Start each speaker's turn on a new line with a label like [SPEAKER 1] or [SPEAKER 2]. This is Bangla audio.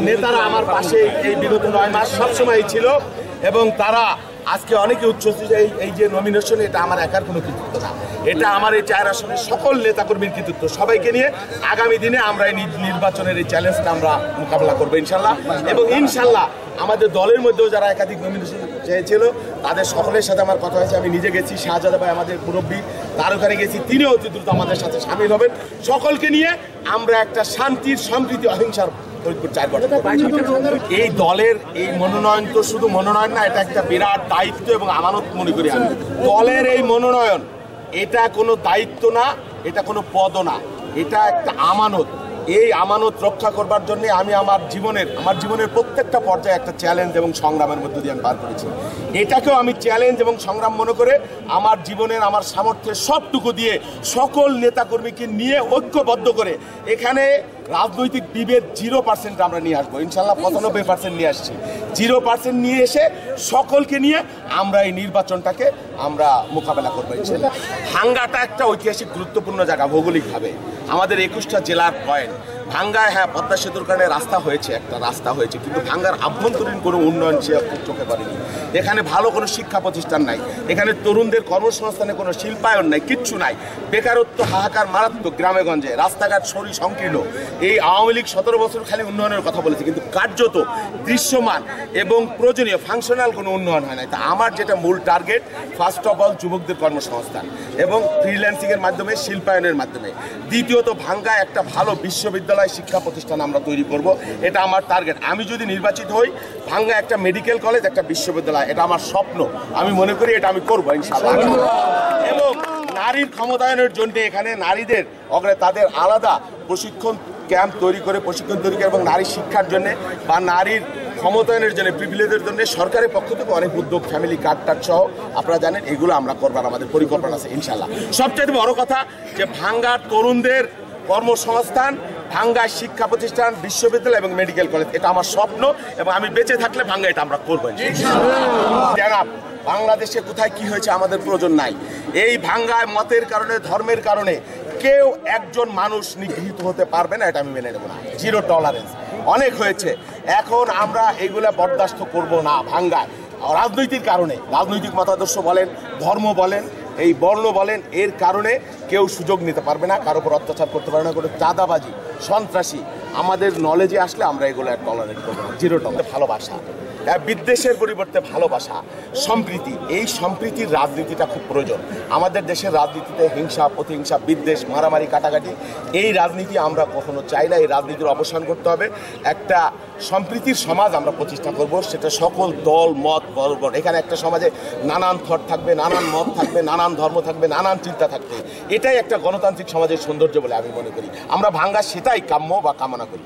[SPEAKER 1] নেতারা আমার পাশে এই বিগত 9 মাস সবসময় ছিল এবং তারা আজকে অনেকে উচ্ছ্বসিত। এই যে নমিনেশন, এটা আমার একার কোনো কৃতিত্ব না, এটা আমার এই 4 আসনের সকল নেতাকর্মীর কৃতিত্ব। সবাইকে নিয়ে আগামী দিনে আমরা এই নির্বাচনের এই চ্যালেঞ্জটা আমরা মোকাবেলা করবো ইনশাল্লাহ। এবং ইনশাল্লাহ আমাদের দলের মধ্যেও যারা একাধিক নমিনেশন চেয়েছিল তাদের সকলের সাথে আমার কথা হয়েছে। আমি নিজে গেছি, শাহজাদা ভাই আমাদের মুরব্বী, তার ওখানে গেছি, তিনিও অতি দ্রুত আমাদের সাথে সামিল হবেন। সকলকে নিয়ে আমরা একটা শান্তির, সম্প্রীতি, অহিংসার এই দলের এই মনোনয়ন তো শুধু মনোনয়ন না, এটা একটা বিরাট দায়িত্ব এবং আমানত মনে করি আমি। দলের এই মনোনয়ন এটা কোনো দায়িত্ব না, এটা কোনো পদও না, এটা একটা আমানত। এই আমানত রক্ষা করবার জন্য আমি আমার জীবনের প্রত্যেকটা পর্যায়ে একটা চ্যালেঞ্জ এবং সংগ্রামের মধ্য দিয়ে আমি পার করেছি। এটাকেও আমি চ্যালেঞ্জ এবং সংগ্রাম মনে করে আমার জীবনের, আমার সামর্থ্যের সবটুকু দিয়ে সকল নেতাকর্মীকে নিয়ে ঐক্যবদ্ধ করে এখানে রাজনৈতিক বিভেদ 0% আমরা নিয়ে আসবো ইনশাল্লাহ। 95% নিয়ে আসছি। 0% নিয়ে এসে সকলকে নিয়ে আমরা এই নির্বাচনটাকে আমরা মোকাবেলা করবো ইনশাল্লাহ। ভাঙ্গাটা একটা ঐতিহাসিক গুরুত্বপূর্ণ জায়গা ভৌগোলিকভাবে, আমাদের 21টা জেলার পয়েন্ট। ভাঙ্গায় হ্যাঁ পদ্মা সেতুর কারণে রাস্তা হয়েছে, একটা রাস্তা হয়েছে, কিন্তু ভাঙ্গার আভ্যন্তরীণ কোনো উন্নয়ন সে চোখে পড়েনি। এখানে ভালো কোনো শিক্ষা প্রতিষ্ঠান নাই, এখানে তরুণদের কর্মসংস্থানে কোনো শিল্পায়ন নাই, কিচ্ছু নাই। বেকারত্ব হাহাকার মারাত্মক গ্রামে গঞ্জে, রাস্তাঘাট সরি সংকীর্ণ। এই আওয়ামী লীগ 17 বছর খালি উন্নয়নের কথা বলেছে, কিন্তু কার্যত দৃশ্যমান এবং প্রয়োজনীয় ফাংশনাল কোনো উন্নয়ন হয় না। তা আমার যেটা মূল টার্গেট, ফার্স্ট অফ অল যুবকদের কর্মসংস্থান এবং ফ্রিল্যান্সিংয়ের মাধ্যমে, শিল্পায়নের মাধ্যমে। দ্বিতীয়ত ভাঙ্গায় একটা ভালো বিশ্ববিদ্যালয় শিক্ষা প্রতিষ্ঠান আমরা তৈরি করব, এটা আমার টার্গেট। আমি যদি নির্বাচিত হই, ভাঙ্গা একটা মেডিকেল কলেজ, একটা বিশ্ববিদ্যালয়, এটা আমার স্বপ্ন। আমি মনে করি এটা আমি করবো ইনশাআল্লাহ। এবং নারীর ক্ষমতায়নের জন্য এখানে নারীদের তাদের আলাদা প্রশিক্ষণ ক্যাম্প তৈরি করে, এবং নারী শিক্ষার জন্য বা নারীর ক্ষমতায়নের জন্য, প্রিভিলেজের জন্য সরকারের পক্ষ থেকে অনেক উদ্যোগ, ফ্যামিলি কার্ড সহ আপনারা জানেন, এগুলো আমরা করবার আমাদের পরিকল্পনা আছে ইনশাআল্লাহ। সবচেয়ে বড় কথা যে ভাঙ্গার তরুণদের কর্মসংস্থান, ভাঙ্গায় শিক্ষা প্রতিষ্ঠান, বিশ্ববিদ্যালয় এবং মেডিকেল কলেজ, এটা আমার স্বপ্ন এবং আমি বেঁচে থাকলে ভাঙ্গা এটা আমরা করবো ইনশাআল্লাহ। বাংলাদেশে কোথায় কি হয়েছে আমাদের প্রয়োজন নাই। এই ভাঙ্গায় মতের কারণে, ধর্মের কারণে কেউ একজন মানুষ নিগৃহীত হতে পারবে না, এটা আমি মেনে নেব না। 0 টলারেন্স। অনেক হয়েছে, এখন আমরা এইগুলা বরদাস্ত করব না। ভাঙ্গায় রাজনৈতিক কারণে, রাজনৈতিক মতাদর্শ বলেন, ধর্ম বলেন, এই বর্ণ বলেন, এর কারণে কেউ সুযোগ নিতে পারবে না, কারো উপর অত্যাচার করতে পারবে না, কোনো চাঁদাবাজি, সন্ত্রাসী আমাদের নলেজে আসলে আমরা এগুলো টলারেট করবো না। 0 টলারেন্স। ভালোবাসা, বিদ্বেষের পরিবর্তে ভালোবাসা, সম্প্রীতি, এই সম্প্রীতির রাজনীতিটা খুব প্রয়োজন। আমাদের দেশের রাজনীতিতে হিংসা, প্রতিহিংসা, বিদ্বেষ, মারামারি, কাটাকাটি, এই রাজনীতি আমরা কখনো চাই না। এই রাজনীতির অবসান করতে হবে। একটা সম্প্রীতির সমাজ আমরা প্রতিষ্ঠা করব, সেটা সকল দল মত বর্বর। এখানে একটা সমাজে নানান থট থাকবে, নানান মত থাকবে, নানান ধর্ম থাকবে, নানান চিন্তা থাকবে। এটাই একটা গণতান্ত্রিক সমাজের সৌন্দর্য বলে আমি মনে করি। আমরা ভাঙ্গা সেটাই কাম্য বা কামনা করি।